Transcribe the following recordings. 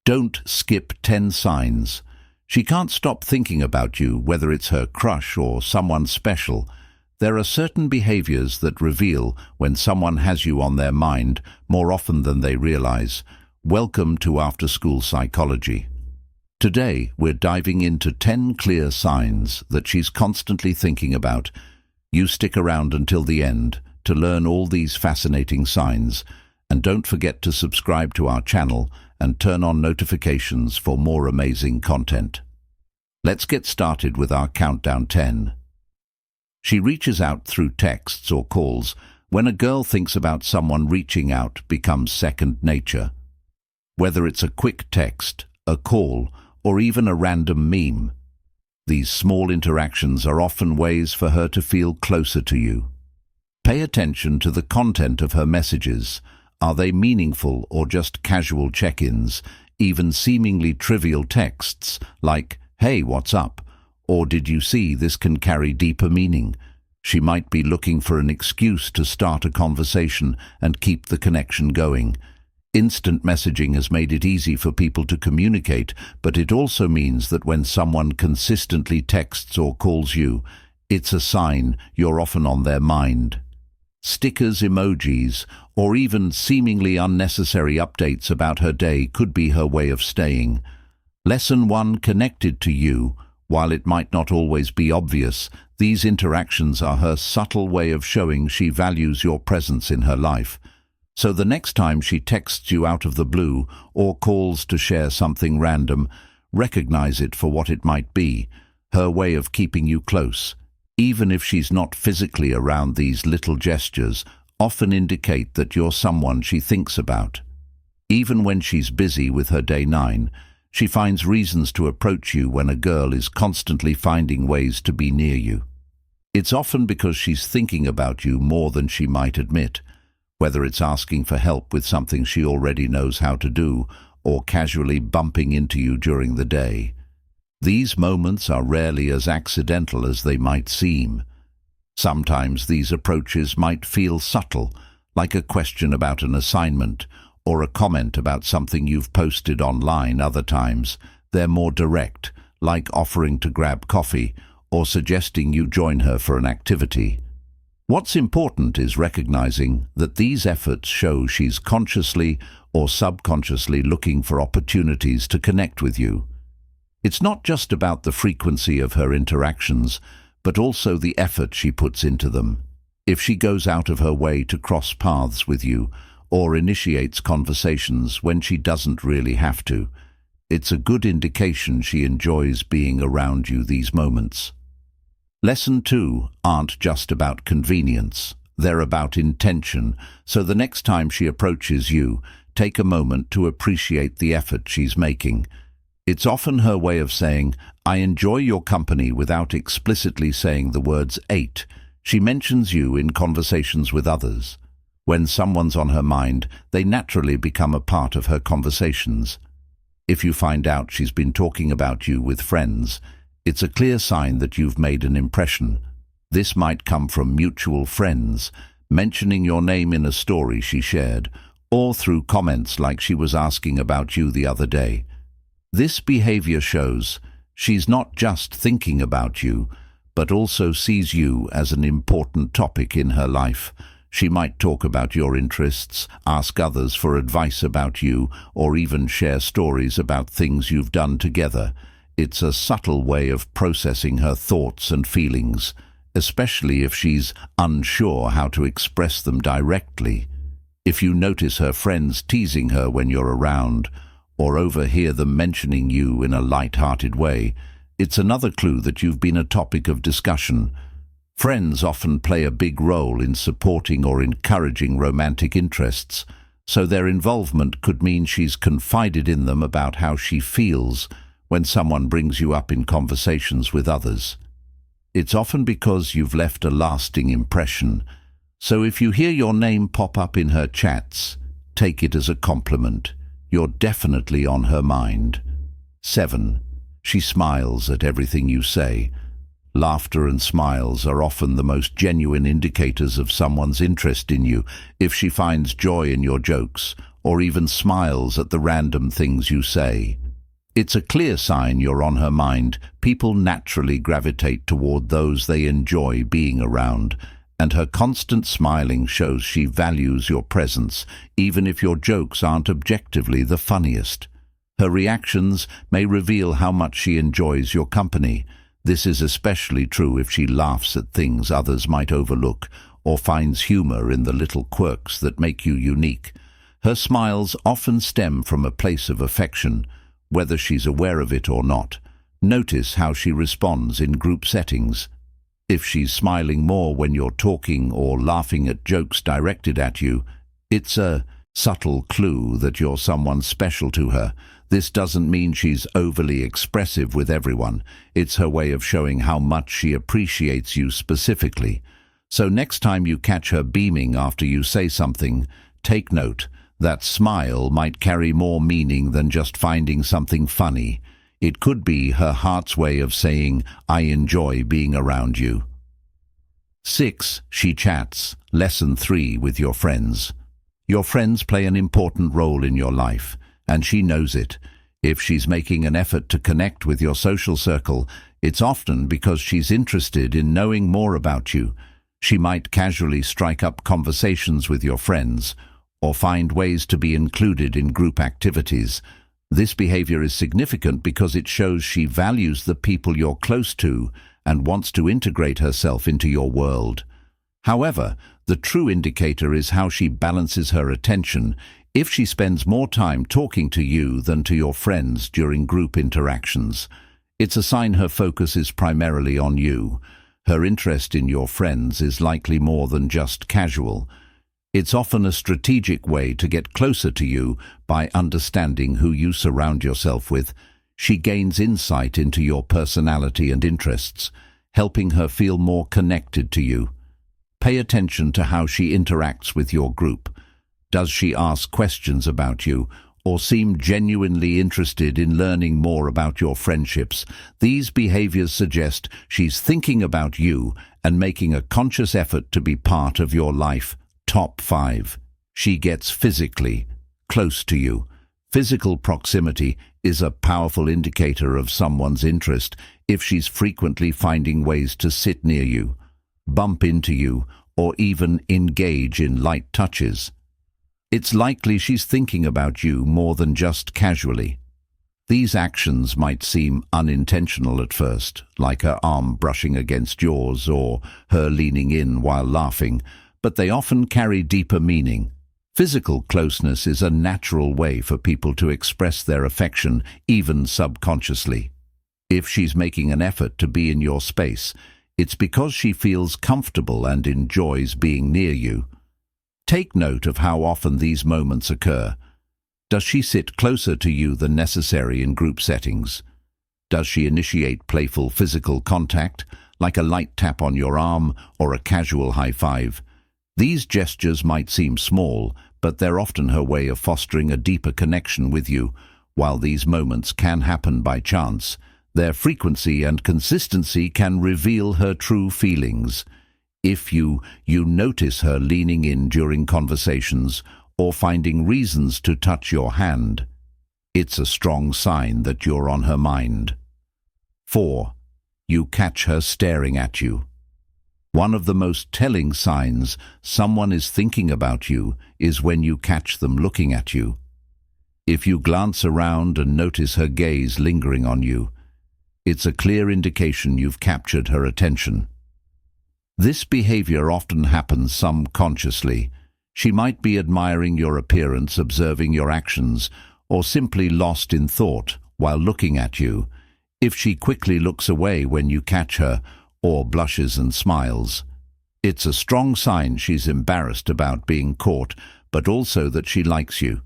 Don't skip 10 signs. She can't stop thinking about you, whether it's her crush or someone special. There are certain behaviors that reveal when someone has you on their mind more often than they realize. Welcome to After School Psychology. Today, we're diving into 10 clear signs that she's constantly thinking about. You stick around until the end to learn all these fascinating signs. And don't forget to subscribe to our channel and turn on notifications for more amazing content. Let's get started with our countdown 10. She reaches out through texts or calls. When a girl thinks about someone, reaching out becomes second nature. Whether it's a quick text, a call, or even a random meme, these small interactions are often ways for her to feel closer to you. Pay attention to the content of her messages. Are they meaningful or just casual check-ins? Even seemingly trivial texts like, "Hey, what's up?" or "Did you see?" this can carry deeper meaning. She might be looking for an excuse to start a conversation and keep the connection going. Instant messaging has made it easy for people to communicate, but it also means that when someone consistently texts or calls you, it's a sign you're often on their mind. Stickers, emojis, or even seemingly unnecessary updates about her day could be her way of staying. Lesson 1: connected to you. While it might not always be obvious, these interactions are her subtle way of showing she values your presence in her life. So the next time she texts you out of the blue or calls to share something random, recognize it for what it might be, her way of keeping you close. Even if she's not physically around, these little gestures often indicate that you're someone she thinks about. Even when she's busy with her day 9, she finds reasons to approach you. When a girl is constantly finding ways to be near you, it's often because she's thinking about you more than she might admit, whether it's asking for help with something she already knows how to do or casually bumping into you during the day. These moments are rarely as accidental as they might seem. Sometimes these approaches might feel subtle, like a question about an assignment or a comment about something you've posted online. Other times, they're more direct, like offering to grab coffee or suggesting you join her for an activity. What's important is recognizing that these efforts show she's consciously or subconsciously looking for opportunities to connect with you. It's not just about the frequency of her interactions, but also the effort she puts into them. If she goes out of her way to cross paths with you or initiates conversations when she doesn't really have to, it's a good indication she enjoys being around you. These moments. Lesson 2 aren't just about convenience, they're about intention. So the next time she approaches you, take a moment to appreciate the effort she's making. It's often her way of saying, "I enjoy your company," without explicitly saying the words 8. She mentions you in conversations with others. When someone's on her mind, they naturally become a part of her conversations. If you find out she's been talking about you with friends, it's a clear sign that you've made an impression. This might come from mutual friends, mentioning your name in a story she shared, or through comments like she was asking about you the other day. This behavior shows she's not just thinking about you, but also sees you as an important topic in her life. She might talk about your interests, ask others for advice about you, or even share stories about things you've done together. It's a subtle way of processing her thoughts and feelings, especially if she's unsure how to express them directly. If you notice her friends teasing her when you're around, or overhear them mentioning you in a light-hearted way, it's another clue that you've been a topic of discussion. Friends often play a big role in supporting or encouraging romantic interests, so their involvement could mean she's confided in them about how she feels when someone brings you up in conversations with others. It's often because you've left a lasting impression, so if you hear your name pop up in her chats, take it as a compliment. You're definitely on her mind. 7. She smiles at everything you say. Laughter and smiles are often the most genuine indicators of someone's interest in you. If she finds joy in your jokes or even smiles at the random things you say. It's a clear sign you're on her mind. People naturally gravitate toward those they enjoy being around, and her constant smiling shows she values your presence, even if your jokes aren't objectively the funniest. Her reactions may reveal how much she enjoys your company. This is especially true if she laughs at things others might overlook or finds humor in the little quirks that make you unique. Her smiles often stem from a place of affection, whether she's aware of it or not. Notice how she responds in group settings. If she's smiling more when you're talking or laughing at jokes directed at you, it's a subtle clue that you're someone special to her. This doesn't mean she's overly expressive with everyone. It's her way of showing how much she appreciates you specifically. So next time you catch her beaming after you say something, take note. That smile might carry more meaning than just finding something funny. It could be her heart's way of saying, "I enjoy being around you." 6. She chats. Lesson 3 with your friends. Your friends play an important role in your life, and she knows it. If she's making an effort to connect with your social circle, it's often because she's interested in knowing more about you. She might casually strike up conversations with your friends, or find ways to be included in group activities. This behavior is significant because it shows she values the people you're close to and wants to integrate herself into your world. However, the true indicator is how she balances her attention. If she spends more time talking to you than to your friends during group interactions, it's a sign her focus is primarily on you. Her interest in your friends is likely more than just casual. It's often a strategic way to get closer to you by understanding who you surround yourself with. She gains insight into your personality and interests, helping her feel more connected to you. Pay attention to how she interacts with your group. Does she ask questions about you or seem genuinely interested in learning more about your friendships? These behaviors suggest she's thinking about you and making a conscious effort to be part of your life. Top 5. She gets physically close to you. Physical proximity is a powerful indicator of someone's interest. If she's frequently finding ways to sit near you, bump into you, or even engage in light touches, it's likely she's thinking about you more than just casually. These actions might seem unintentional at first, like her arm brushing against yours or her leaning in while laughing, but they often carry deeper meaning. Physical closeness is a natural way for people to express their affection, even subconsciously. If she's making an effort to be in your space, it's because she feels comfortable and enjoys being near you. Take note of how often these moments occur. Does she sit closer to you than necessary in group settings? Does she initiate playful physical contact, like a light tap on your arm or a casual high five? These gestures might seem small, but they're often her way of fostering a deeper connection with you. While these moments can happen by chance, their frequency and consistency can reveal her true feelings. If you notice her leaning in during conversations or finding reasons to touch your hand, it's a strong sign that you're on her mind. 4. You catch her staring at you. One of the most telling signs someone is thinking about you is when you catch them looking at you. If you glance around and notice her gaze lingering on you, it's a clear indication you've captured her attention. This behavior often happens subconsciously. She might be admiring your appearance, observing your actions, or simply lost in thought while looking at you. If she quickly looks away when you catch her, or blushes and smiles, it's a strong sign she's embarrassed about being caught, but also that she likes you.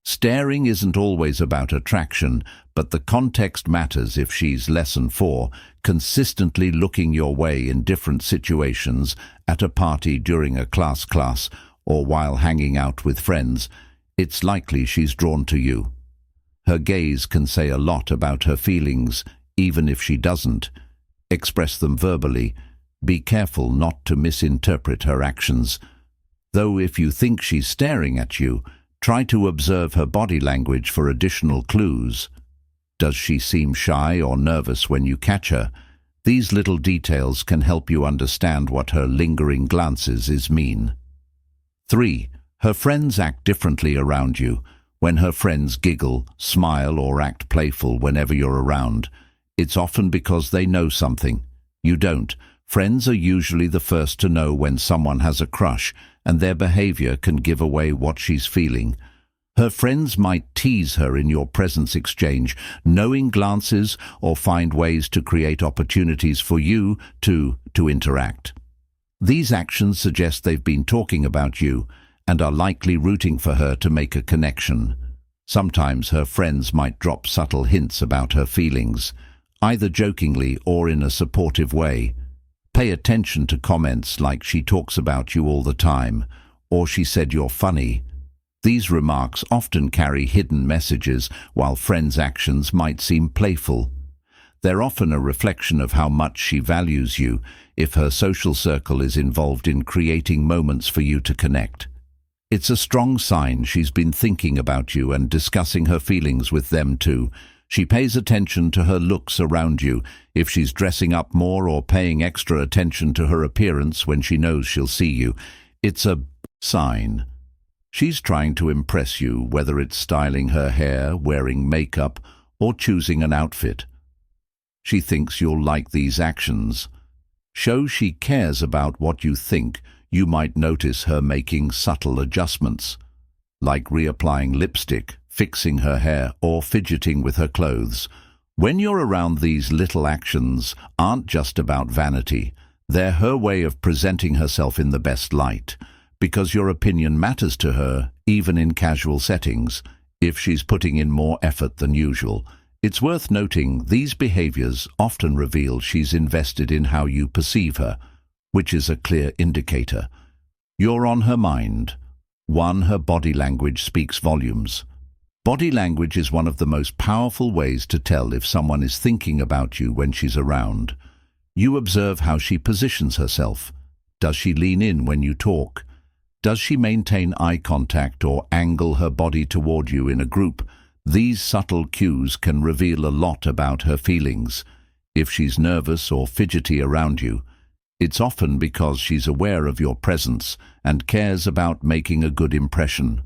Staring isn't always about attraction, but the context matters. If she's lesson 4, consistently looking your way in different situations, at a party, during a class, or while hanging out with friends, it's likely she's drawn to you. Her gaze can say a lot about her feelings, even if she doesn't express them verbally. Be careful not to misinterpret her actions. Though if you think she's staring at you, Try to observe her body language for additional clues. Does she seem shy or nervous when you catch her? These little details can help you understand what her lingering glances mean. 3. Her friends act differently around you. When her friends giggle, smile, or act playful whenever you're around, it's often because they know something you don't. Friends are usually the first to know when someone has a crush, and their behavior can give away what she's feeling. Her friends might tease her in your presence exchange, knowing glances, or find ways to create opportunities for you to interact. These actions suggest they've been talking about you and are likely rooting for her to make a connection. Sometimes her friends might drop subtle hints about her feelings, either jokingly or in a supportive way. Pay attention to comments like "she talks about you all the time" or "she said you're funny." These remarks often carry hidden messages, while friends' actions might seem playful. They're often a reflection of how much she values you, if her social circle is involved in creating moments for you to connect. It's a strong sign she's been thinking about you and discussing her feelings with them too. She pays attention to her looks around you, if she's dressing up more or paying extra attention to her appearance when she knows she'll see you. It's a sign she's trying to impress you, whether it's styling her hair, wearing makeup, or choosing an outfit. She thinks you'll like these actions. Show she cares about what you think. You might notice her making subtle adjustments, like reapplying lipstick, fixing her hair, or fidgeting with her clothes. When you're around, these little actions aren't just about vanity. They're her way of presenting herself in the best light, because your opinion matters to her, even in casual settings. If she's putting in more effort than usual, it's worth noting these behaviors often reveal she's invested in how you perceive her, which is a clear indicator you're on her mind. 1. Her body language speaks volumes. Body language is one of the most powerful ways to tell if someone is thinking about you when she's around. You observe how she positions herself. Does she lean in when you talk? Does she maintain eye contact or angle her body toward you in a group? These subtle cues can reveal a lot about her feelings. If she's nervous or fidgety around you, it's often because she's aware of your presence and cares about making a good impression.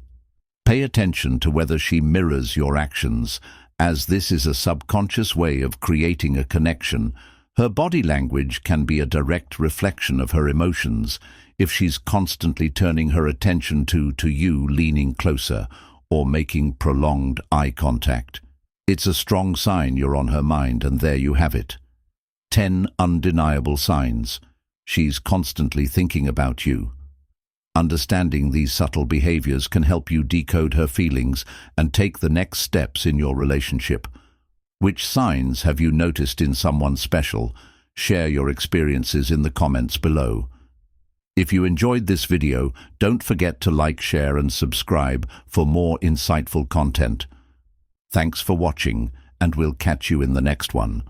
Pay attention to whether she mirrors your actions, as this is a subconscious way of creating a connection. Her body language can be a direct reflection of her emotions. If she's constantly turning her attention to you, leaning closer, or making prolonged eye contact, it's a strong sign you're on her mind, and there you have it. 10 undeniable signs she's constantly thinking about you. Understanding these subtle behaviors can help you decode her feelings and take the next steps in your relationship. Which signs have you noticed in someone special? Share your experiences in the comments below. If you enjoyed this video, don't forget to like, share, and subscribe for more insightful content. Thanks for watching, and we'll catch you in the next one.